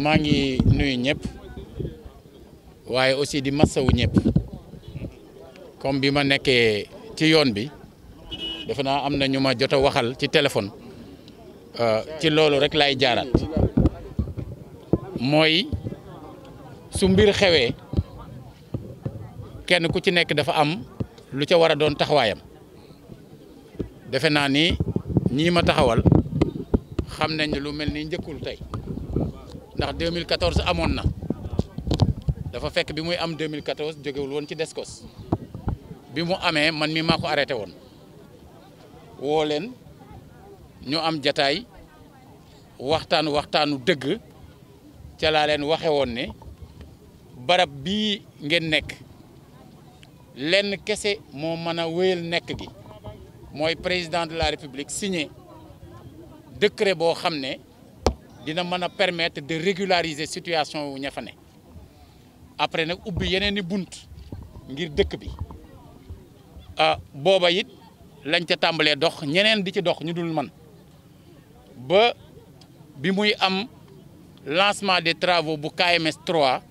maa ngi nuyu ñëpp waaye aussi di masawu ñëpp comme bi ma nekkee ci yoon bi defe naa am na ñu ma jot a waxal ci téléphone ci loolu rek laay jaaraat mooy su mbir xewee kenn ku ci nekk dafa am lu ca war a doon taxawaayam defe naa ni ñii ma taxawal xam nañ ne lu mel ni njëkkul tey ndax 2014 amoon na dafa fekk bi muy am 2014 jógewul woon ci Descos bi mu amee man mi maa ko arrêté woon woo leen ñu am jataay waxtaanu dëgg ca laa leen waxe woon ne barab bii ngeen nekk lenn kese moo mën a wéyal nekk gi mooy président de la république signé décret boo xam ne dina mën a permettre de régulariser situation wu ña fa ne après nag ubbi yeneen i bunt ngir dëkk bi booba it lañ ca tàmbalee dox ñeneen di ci dox ñu dul man ba bi muy am lancement des travaux bu KMS 3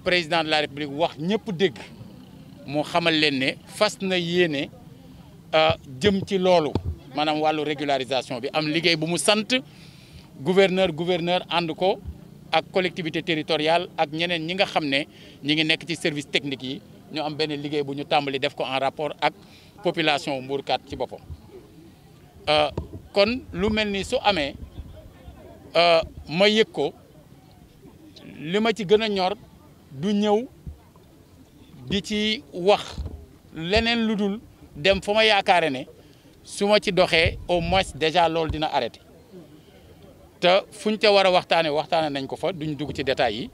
président de la république wax ñëpp dégg moo xamal leen ne fas na yéene jëm ci loolu maanaam wàllu régularisation bi am liggéey bu mu sant gouverneur ànd ko ak collectivité territoriale ak ñeneen ñi nga xam ne ñi ngi nekk ci service technique yi ñu am benn liggéey bu ñu tàmbali def ko en rapport ak population Mbourkat ci boppam kon lu mel ni su amee ma yëg ko li ma ci gën a ñor du ñëw di ci wax leneen lu dul dem fa ma yaakaare ne su ma ci doxee au moins déjà loolu dina arrêté te fuñ ca war a waxtaane nañ ko fa duñ dugg ci détails yi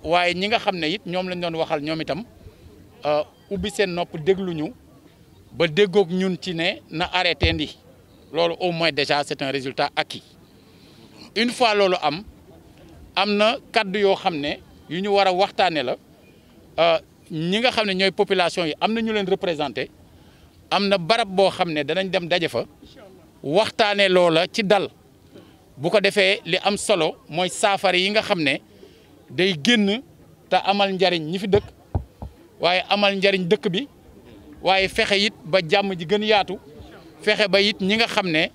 waaye ñi nga xam ne it ñoom lañ doon waxal ñoom itam ubbi seen nopp dégluñu ba déggoog ñun ci ne na arrêté ndi loolu au moins déjà c'est un résultat acquis une fois loolu am na kaddu yoo xam ne yu ñu war a waxtaane la ñi nga xam ne ñooy population yi am na ñu leen représenté am na barab boo xam ne danañ dem daje fa waxtaane loola ci dal bu ko defee li am solo mooy saafara yi nga xam ne day génn te amal njariñ ñi fi dëkk waaye amal njariñ dëkk bi waaye fexe it ba jàmm ji gën yaatu fexe ba it ñi nga xam ne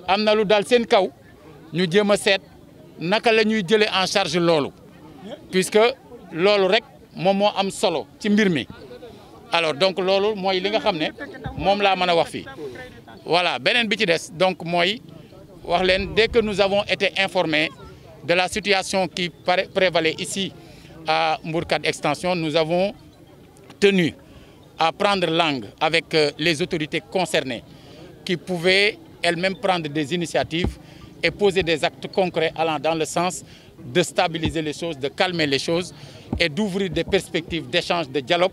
am na lu dal seen kaw ñu jéem a seet naka la ñuy jëlee en charge loolu puisque loolu rek moom moo am solo ci mbir mi alors donc loolu mooy li nga xam ne moom laa mën a wax fii voilà beneen bi ci des donc mooy wax leen dès que nous avons été informés de la situation qui prévalait ici à Mbourkat Extension, nous avons tenu à prendre langue avec les autorités concernées qui pouvaient elles-mêmes prendre des initiatives et poser des actes concrets allant dans le sens de stabiliser les choses, de calmer les choses et d'ouvrir des perspectives d'échange, de dialogue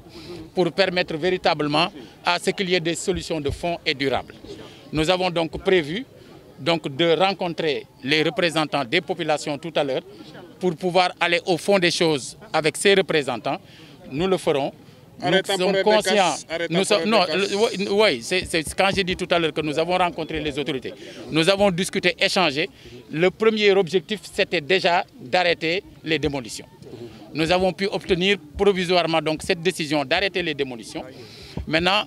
pour permettre véritablement à ce qu'il y ait des solutions de fond et durables. Nous avons donc prévu de rencontrer les représentants des populations tout à l'heure pour pouvoir aller au fond des choses avec ces représentants. Nous le ferons. Nous sommes conscients. Oui, c'est quand j'ai dit tout à l'heure que nous avons rencontré les autorités. Nous avons discuté, échangé. Le premier objectif, c'était déjà d'arrêter les démolitions. Nous avons pu obtenir provisoirement donc cette décision d'arrêter les démolitions. Maintenant,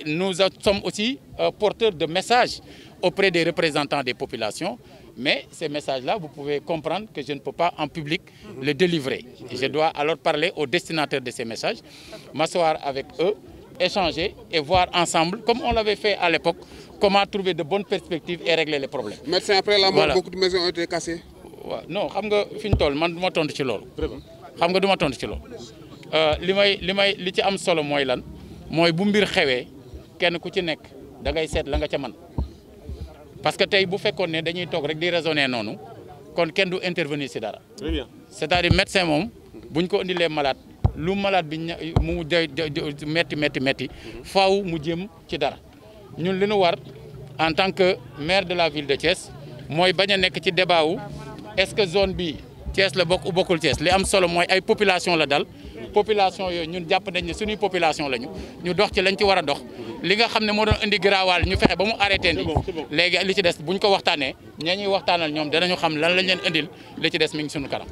nous sommes aussi porteurs de messages auprès des représentants des populations. Mais ces messages-là, vous pouvez comprendre que je ne peux pas en public le délivrer. Je dois alors parler aux destinataires de ces messages, m'asseoir avec eux, échanger et voir ensemble, comme on l'avait fait à l'époque, comment trouver de bonnes perspectives et régler les problèmes. Médecin, après la mort, voilà. Beaucoup de maisons ont été cassées. Ouais. Non, xam nga fi ñu toll man du ma tontu ci loolu. Xam nga du ma tontu ci loolu. li ci am solo mooy lan mooy bu mbir xewee kenn ku ci nekk da ngay seet la nga ca man parce que tey bu fekkoon ne dañuy toog rek di raisonner noonu kon kenn du intervenir ci dara. Très bien. C'est-à-dire médecin moom buñ ko indilee malade lu malade bi mu metti faaw mu jëm ci dara ñun li ñu war en tant que maire de la ville de Thiès mooy bañ a nekk ci débat wu est-ce que zone bi Thiès la bokk ou bokkul Thiès li am solo mooy ay population la dal population yooyu ñun jàpp nañ ne suñuy population lañu ñu dox ci lañ ci war a dox li nga xam ne moo doon indi giraawaal ñu fexe ba mu arrêté ndi léegi li ci des buñ ko waxtaanee ña ñuy waxtaanal ñoom danañu xam lan lañ leen indil li ci des mi ngi suñu kanam.